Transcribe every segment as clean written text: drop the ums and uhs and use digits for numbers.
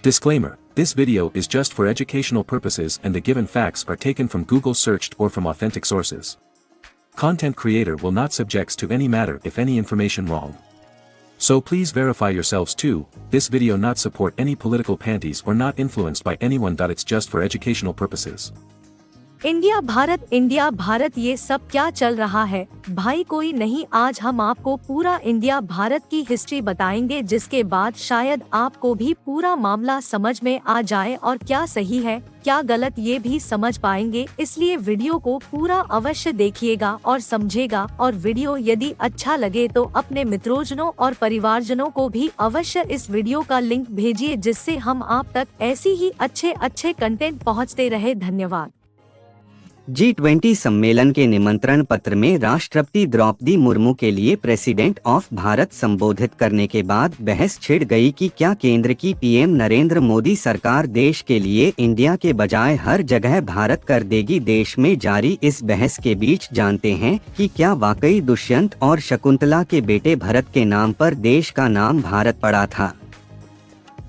Disclaimer: this video is just for educational purposes and the given facts are taken from Google searched or from authentic sources. Content creator will not subjects to any matter if any information wrong. So please verify yourselves too. This video not support any political panties or not influenced by anyone. It's just for educational purposes. India Bharat ये सब क्या चल रहा है भाई, कोई नहीं। आज हम आपको पूरा इंडिया भारत की हिस्ट्री बताएंगे, जिसके बाद शायद आपको भी पूरा मामला समझ में आ जाए और क्या सही है क्या गलत ये भी समझ पाएंगे। इसलिए वीडियो को पूरा अवश्य देखिएगा और समझेगा, और वीडियो यदि अच्छा लगे तो अपने मित्रोजनों और परिवारजनों को भी अवश्य इस वीडियो का लिंक भेजिए, जिससे हम आप तक ऐसी ही अच्छे कंटेंट पहुँचते रहे। धन्यवाद। G20 सम्मेलन के निमंत्रण पत्र में राष्ट्रपति द्रौपदी मुर्मू के लिए प्रेसिडेंट ऑफ भारत संबोधित करने के बाद बहस छिड़ गई कि क्या केंद्र की पीएम नरेंद्र मोदी सरकार देश के लिए इंडिया के बजाय हर जगह भारत कर देगी। देश में जारी इस बहस के बीच जानते हैं कि क्या वाकई दुष्यंत और शकुंतला के बेटे भरत के नाम पर देश का नाम भारत पड़ा था।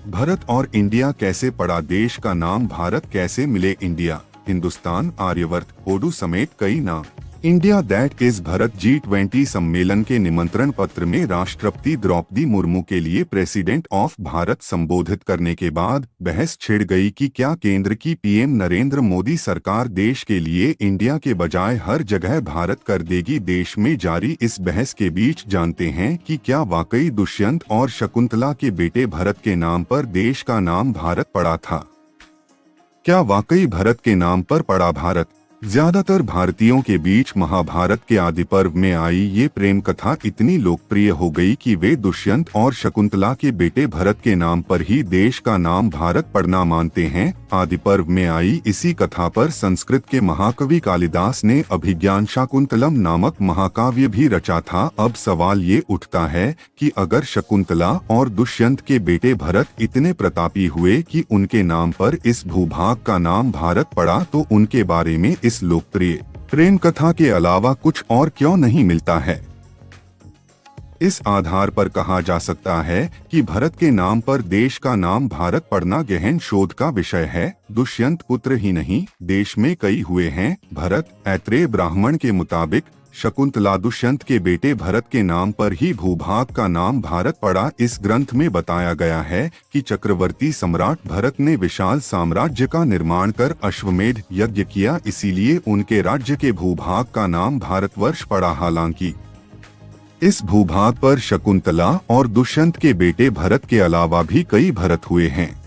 भरत और इंडिया कैसे पड़ा, देश का नाम भारत कैसे मिले। इंडिया, हिंदुस्तान, आर्यवर्त, ओडू समेत कई नाम। India that is Bharat. G20 सम्मेलन के निमंत्रण पत्र में राष्ट्रपति द्रौपदी मुर्मू के लिए प्रेसिडेंट ऑफ भारत संबोधित करने के बाद बहस छिड़ गई कि क्या केंद्र की पीएम नरेंद्र मोदी सरकार देश के लिए इंडिया के बजाय हर जगह भारत कर देगी। देश में जारी इस बहस के बीच जानते हैं कि क्या वाकई दुष्यंत और शकुंतला के बेटे भरत के नाम पर देश का नाम भारत पड़ा था। क्या वाकई भरत के नाम पर पड़ा भारत। ज्यादातर भारतीयों के बीच महाभारत के आदि पर्व में आई ये प्रेम कथा इतनी लोकप्रिय हो गई कि वे दुष्यंत और शकुंतला के बेटे भरत के नाम पर ही देश का नाम भारत पड़ना मानते हैं। आदि पर्व में आई इसी कथा पर संस्कृत के महाकवि कालिदास ने अभिज्ञान शाकुंतलम नामक महाकाव्य भी रचा था। अब सवाल ये उठता है कि अगर शकुंतला और दुष्यंत के बेटे भरत इतने प्रतापी हुए कि उनके नाम पर इस भूभाग का नाम भारत पड़ा, तो उनके बारे में इस लोकप्रिय प्रेम कथा के अलावा कुछ और क्यों नहीं मिलता है। इस आधार पर कहा जा सकता है कि भरत के नाम पर देश का नाम भारत पड़ना गहन शोध का विषय है। दुष्यंत पुत्र ही नहीं, देश में कई हुए हैं। भरत, ऐत्रेय ब्राह्मण के मुताबिक शकुंतला दुष्यंत के बेटे भरत के नाम पर ही भूभाग का नाम भारत पड़ा। इस ग्रंथ में बताया गया है कि चक्रवर्ती सम्राट भरत ने विशाल साम्राज्य का निर्माण कर अश्वमेध यज्ञ किया, इसीलिए उनके राज्य के भूभाग का नाम भारतवर्ष पड़ा। हालांकि इस भूभाग पर शकुंतला और दुष्यंत के बेटे भरत के अलावा भी कई भरत हुए हैं।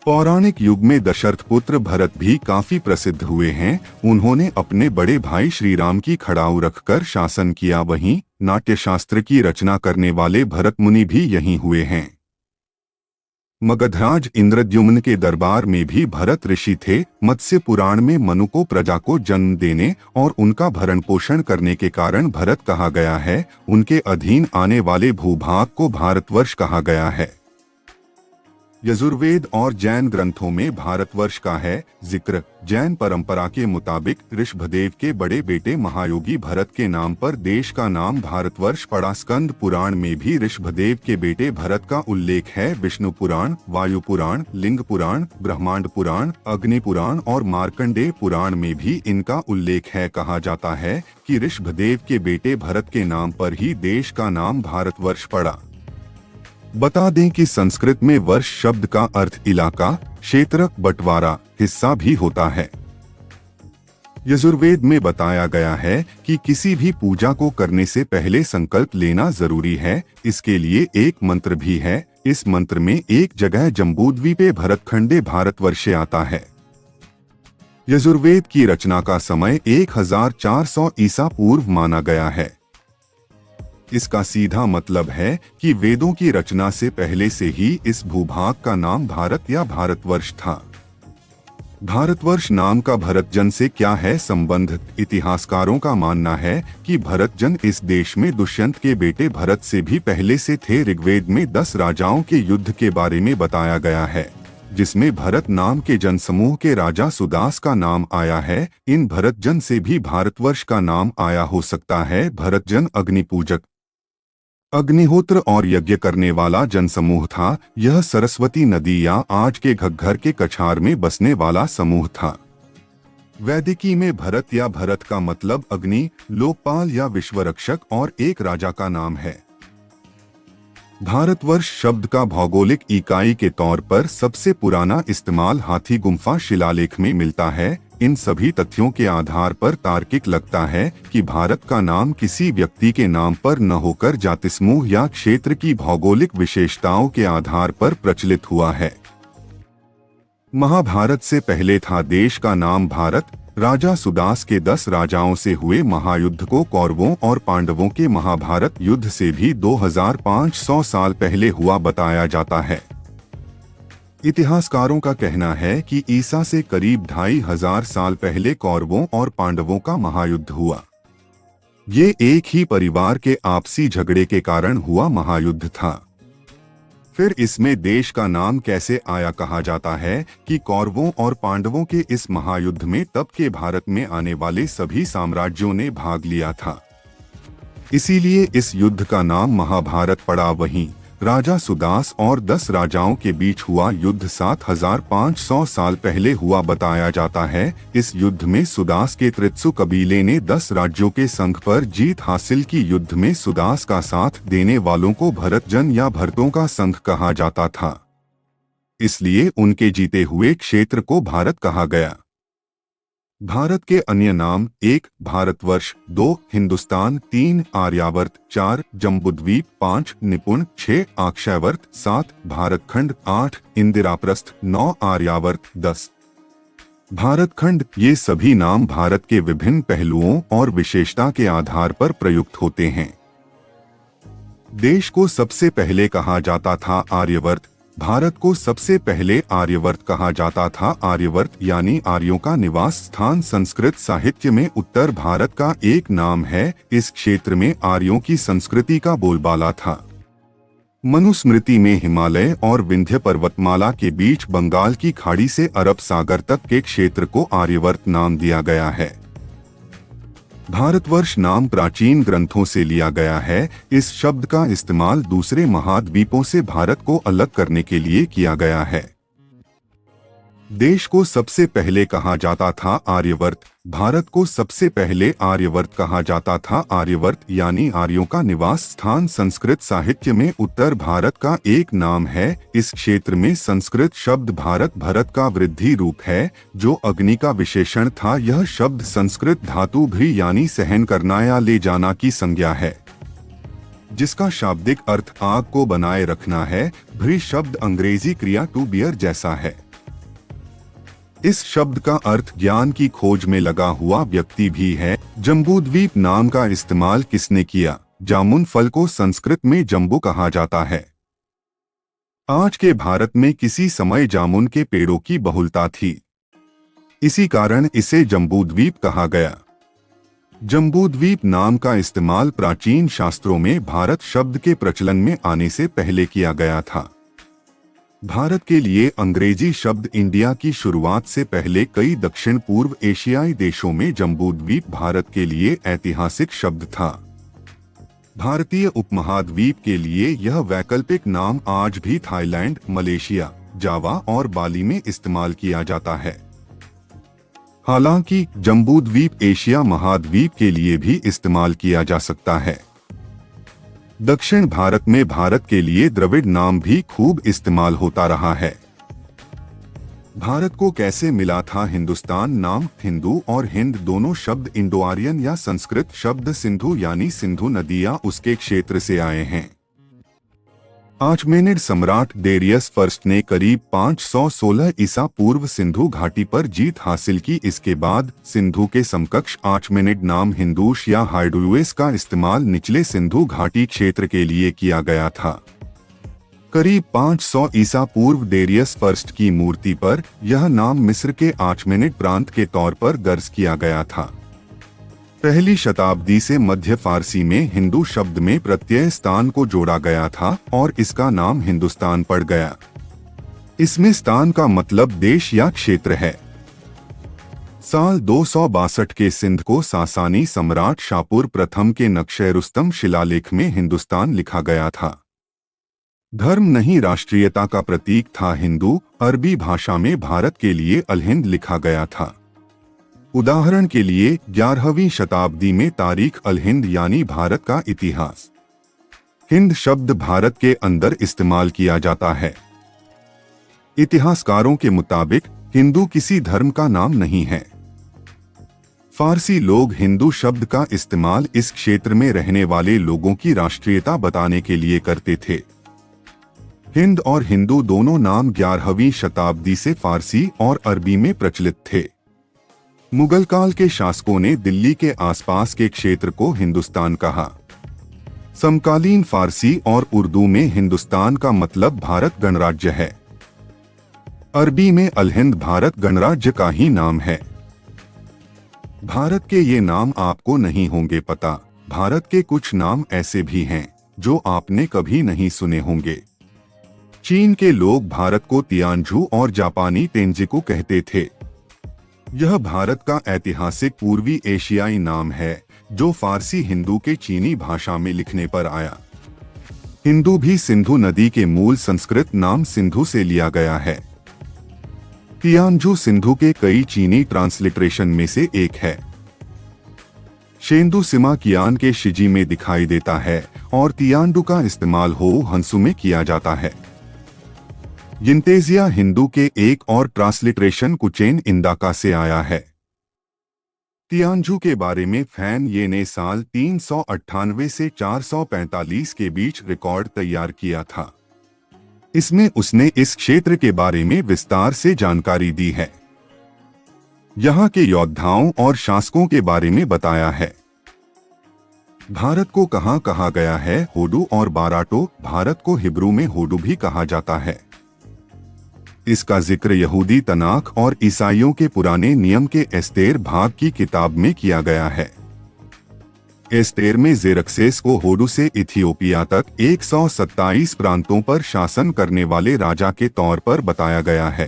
पौराणिक युग में दशरथ पुत्र भरत भी काफी प्रसिद्ध हुए हैं। उन्होंने अपने बड़े भाई श्री राम की खड़ाऊ रखकर शासन किया। वहीं नाट्यशास्त्र की रचना करने वाले भरत मुनि भी यहीं हुए हैं। मगधराज इंद्रद्युम्न के दरबार में भी भरत ऋषि थे। मत्स्य पुराण में मनु को प्रजा को जन्म देने और उनका भरण पोषण करने के कारण भरत कहा गया है। उनके अधीन आने वाले भूभाग को भारतवर्ष कहा गया है। यजुर्वेद और जैन ग्रंथों में भारतवर्ष का है जिक्र। जैन परंपरा के मुताबिक ऋषभदेव के बड़े बेटे महायोगी भरत के नाम पर देश का नाम भारतवर्ष पड़ा। स्कंद पुराण में भी ऋषभदेव के बेटे भरत का उल्लेख है। विष्णु पुराण, वायु पुराण, लिंग पुराण, ब्रह्मांड पुराण, अग्नि पुराण और मार्कंडेय पुराण में भी इनका उल्लेख है। कहा जाता है कि ऋषभदेव के बेटे भरत के नाम पर ही देश का नाम भारतवर्ष पड़ा। बता दें कि संस्कृत में वर्ष शब्द का अर्थ इलाका, क्षेत्र, बंटवारा, हिस्सा भी होता है। यजुर्वेद में बताया गया है कि किसी भी पूजा को करने से पहले संकल्प लेना जरूरी है। इसके लिए एक मंत्र भी है। इस मंत्र में एक जगह जम्बूद्वीपे भरतखंडे भारतवर्षे आता है। यजुर्वेद की रचना का समय 1400 ईसा पूर्व माना गया है। इसका सीधा मतलब है कि वेदों की रचना से पहले से ही इस भूभाग का नाम भारत या भारतवर्ष था। भारतवर्ष नाम का भरतजन से क्या है संबंध। इतिहासकारों का मानना है कि भरतजन इस देश में दुष्यंत के बेटे भरत से भी पहले से थे। ऋग्वेद में 10 राजाओं के युद्ध के बारे में बताया गया है। जिसमें भरत नाम के जनसमूह के राजा सुदास का नाम आया है। इन भरतजन से भी भारतवर्ष का नाम आया हो सकता है। भरतजन अग्निपूजक, अग्निहोत्र और यज्ञ करने वाला जनसमूह था। यह सरस्वती नदी या आज के घग्घर के कछार में बसने वाला समूह था। वैदिकी में भरत या भरत का मतलब अग्नि, लोकपाल या विश्वरक्षक और एक राजा का नाम है। भारतवर्ष शब्द का भौगोलिक इकाई के तौर पर सबसे पुराना इस्तेमाल हाथी गुम्फा शिलालेख में मिलता है। इन सभी तथ्यों के आधार पर तार्किक लगता है कि भारत का नाम किसी व्यक्ति के नाम पर न होकर जाति समूह या क्षेत्र की भौगोलिक विशेषताओं के आधार पर प्रचलित हुआ है। महाभारत से पहले था देश का नाम भारत। राजा सुदास के 10 राजाओं से हुए महायुद्ध को कौरवों और पांडवों के महाभारत युद्ध से भी 2500 साल पहले हुआ बताया जाता है। इतिहासकारों का कहना है कि ईसा से करीब 2500 साल पहले कौरवों और पांडवों का महायुद्ध हुआ। ये एक ही परिवार के आपसी झगड़े के कारण हुआ महायुद्ध था। फिर इसमें देश का नाम कैसे आया? कहा जाता है कि कौरवों और पांडवों के इस महायुद्ध में तब के भारत में आने वाले सभी साम्राज्यों ने भाग लिया था, इसीलिए इस युद्ध का नाम महाभारत पड़ा। वहीं राजा सुदास और 10 राजाओं के बीच हुआ युद्ध 7500 साल पहले हुआ बताया जाता है। इस युद्ध में सुदास के त्रित्सु कबीले ने 10 राज्यों के संघ पर जीत हासिल की। युद्ध में सुदास का साथ देने वालों को भरतजन या भरतों का संघ कहा जाता था, इसलिए उनके जीते हुए क्षेत्र को भारत कहा गया। भारत के अन्य नाम 1 भारतवर्ष, 2 हिंदुस्तान, 3 आर्यावर्त, 4 जम्बूद्वीप, 5 निपुण, 6 अक्षयवर्त, 7 भारतखंड, 8 इंदिराप्रस्थ, 9 आर्यावर्त, 10 भारतखंड। ये सभी नाम भारत के विभिन्न पहलुओं और विशेषता के आधार पर प्रयुक्त होते हैं। देश को सबसे पहले कहा जाता था आर्यवर्त। भारत को सबसे पहले आर्यवर्त कहा जाता था। आर्यवर्त यानी आर्यों का निवास स्थान संस्कृत साहित्य में उत्तर भारत का एक नाम है। इस क्षेत्र में आर्यों की संस्कृति का बोलबाला था। मनुस्मृति में हिमालय और विंध्य पर्वतमाला के बीच बंगाल की खाड़ी से अरब सागर तक के क्षेत्र को आर्यवर्त नाम दिया गया है। भारतवर्ष नाम प्राचीन ग्रंथों से लिया गया है। इस शब्द का इस्तेमाल दूसरे महाद्वीपों से भारत को अलग करने के लिए किया गया है। देश को सबसे पहले कहा जाता था आर्यवर्त। भारत को सबसे पहले आर्यवर्त कहा जाता था। आर्यवर्त यानी आर्यों का निवास स्थान संस्कृत साहित्य में उत्तर भारत का एक नाम है। इस क्षेत्र में संस्कृत शब्द भारत भरत का वृद्धि रूप है, जो अग्नि का विशेषण था। यह शब्द संस्कृत धातु भ्री यानी सहन करना या ले जाना की संज्ञा है, जिसका शाब्दिक अर्थ आग को बनाए रखना है। भ्री शब्द अंग्रेजी क्रिया टू बियर जैसा है। इस शब्द का अर्थ ज्ञान की खोज में लगा हुआ व्यक्ति भी है। जम्बूद्वीप नाम का इस्तेमाल किसने किया? जामुन फल को संस्कृत में जम्बू कहा जाता है। आज के भारत में किसी समय जामुन के पेड़ों की बहुलता थी, इसी कारण इसे जम्बूद्वीप कहा गया। जम्बूद्वीप नाम का इस्तेमाल प्राचीन शास्त्रों में भारत शब्द के प्रचलन में आने से पहले किया गया था। भारत के लिए अंग्रेजी शब्द इंडिया की शुरुआत से पहले कई दक्षिण पूर्व एशियाई देशों में जम्बूद्वीप भारत के लिए ऐतिहासिक शब्द था। भारतीय उपमहाद्वीप के लिए यह वैकल्पिक नाम आज भी थाईलैंड, मलेशिया, जावा और बाली में इस्तेमाल किया जाता है। हालांकि जम्बूद्वीप एशिया महाद्वीप के लिए भी इस्तेमाल किया जा सकता है। दक्षिण भारत में भारत के लिए द्रविड़ नाम भी खूब इस्तेमाल होता रहा है। भारत को कैसे मिला था हिंदुस्तान नाम? हिंदू और हिंद दोनों शब्द इंडो आर्यन या संस्कृत शब्द सिंधु यानी सिंधु नदी या उसके क्षेत्र से आए हैं। आचमेनिड सम्राट डेरियस फर्स्ट ने करीब 516 ईसा पूर्व सिंधु घाटी पर जीत हासिल की। इसके बाद सिंधु के समकक्ष आचमेनिड नाम हिंदूश या हाइडुएस का इस्तेमाल निचले सिंधु घाटी क्षेत्र के लिए किया गया था। करीब 500 ईसा पूर्व डेरियस फर्स्ट की मूर्ति पर यह नाम मिस्र के आचमेनिड प्रांत के तौर पर दर्ज किया गया था। पहली शताब्दी से मध्य फारसी में हिंदू शब्द में प्रत्यय स्थान को जोड़ा गया था और इसका नाम हिंदुस्तान पड़ गया। इसमें स्थान का मतलब देश या क्षेत्र है। साल 262 के सिंध को सासानी सम्राट शापुर प्रथम के नक्शे रुस्तम शिलालेख में हिंदुस्तान लिखा गया था। धर्म नहीं राष्ट्रीयता का प्रतीक था हिंदू। अरबी भाषा में भारत के लिए अलहिंद लिखा गया था। उदाहरण के लिए 11वीं शताब्दी में तारीख अलहिंद यानी भारत का इतिहास। हिंद शब्द भारत के अंदर इस्तेमाल किया जाता है। इतिहासकारों के मुताबिक हिंदू किसी धर्म का नाम नहीं है। फारसी लोग हिंदू शब्द का इस्तेमाल इस क्षेत्र में रहने वाले लोगों की राष्ट्रीयता बताने के लिए करते थे। हिंद और हिंदू दोनों नाम 11वीं शताब्दी से फारसी और अरबी में प्रचलित थे। मुगल काल के शासकों ने दिल्ली के आसपास के क्षेत्र को हिंदुस्तान कहा। समकालीन फारसी और उर्दू में हिंदुस्तान का मतलब भारत गणराज्य है। अरबी में अलहिंद भारत गणराज्य का ही नाम है। भारत के ये नाम आपको नहीं होंगे पता। भारत के कुछ नाम ऐसे भी हैं जो आपने कभी नहीं सुने होंगे। चीन के लोग भारत को तियानजू और जापानी तेंजिकू कहते थे। यह भारत का ऐतिहासिक पूर्वी एशियाई नाम है जो फारसी हिंदू के चीनी भाषा में लिखने पर आया। हिंदू भी सिंधु नदी के मूल संस्कृत नाम सिंधु से लिया गया है। तियानजू सिंधु के कई चीनी ट्रांसलिटरेशन में से एक है। शेंदु सिमा कियान के शिजी में दिखाई देता है और तियानडू का इस्तेमाल हो हंसू में किया जाता है। यिंतेजिया हिंदू के एक और ट्रांसलिटरेशन कुचेन इंदाका से आया है। तियानजू के बारे में फैन ये ने साल 398 से 445 के बीच रिकॉर्ड तैयार किया था। इसमें उसने इस क्षेत्र के बारे में विस्तार से जानकारी दी है। यहाँ के योद्धाओं और शासकों के बारे में बताया है। भारत को कहाँ कहा गया है? होडू और बाराटो। भारत को हिब्रू में होडू भी कहा जाता है। इसका जिक्र यहूदी तनाख और ईसाइयों के पुराने नियम के एस्तेर भाग की किताब में किया गया है। एस्तेर में जेरक्सेस को होडू से इथियोपिया तक 127 प्रांतों पर शासन करने वाले राजा के तौर पर बताया गया है।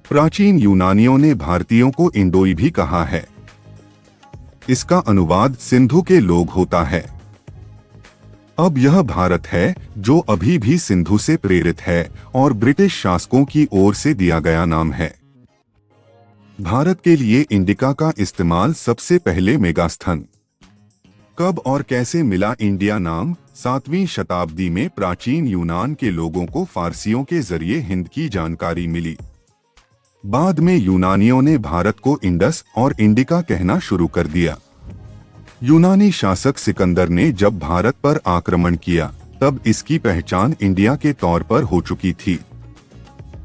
प्राचीन यूनानियों ने भारतीयों को इंडोई भी कहा है। इसका अनुवाद सिंधु के लोग होता है। अब यह भारत है जो अभी भी सिंधु से प्रेरित है और ब्रिटिश शासकों की ओर से दिया गया नाम है। भारत के लिए इंडिका का इस्तेमाल सबसे पहले मेगास्थन। कब और कैसे मिला इंडिया नाम? 7वीं शताब्दी में प्राचीन यूनान के लोगों को फारसियों के जरिए हिंद की जानकारी मिली। बाद में यूनानियों ने भारत को इंडस और इंडिका कहना शुरू कर दिया। यूनानी शासक सिकंदर ने जब भारत पर आक्रमण किया तब इसकी पहचान इंडिया के तौर पर हो चुकी थी।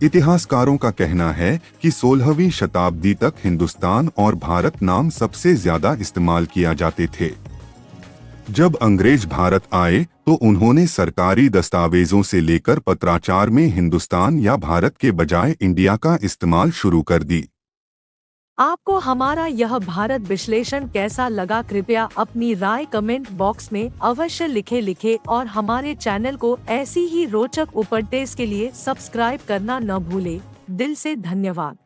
इतिहासकारों का कहना है कि 16वीं शताब्दी तक हिंदुस्तान और भारत नाम सबसे ज्यादा इस्तेमाल किया जाते थे। जब अंग्रेज भारत आए तो उन्होंने सरकारी दस्तावेजों से लेकर पत्राचार में हिंदुस्तान या भारत के बजाय इंडिया का इस्तेमाल शुरू कर दी। आपको हमारा यह भारत विश्लेषण कैसा लगा? कृपया अपनी राय कमेंट बॉक्स में अवश्य लिखे और हमारे चैनल को ऐसी ही रोचक उपन्यास के लिए सब्सक्राइब करना न भूले। दिल से धन्यवाद।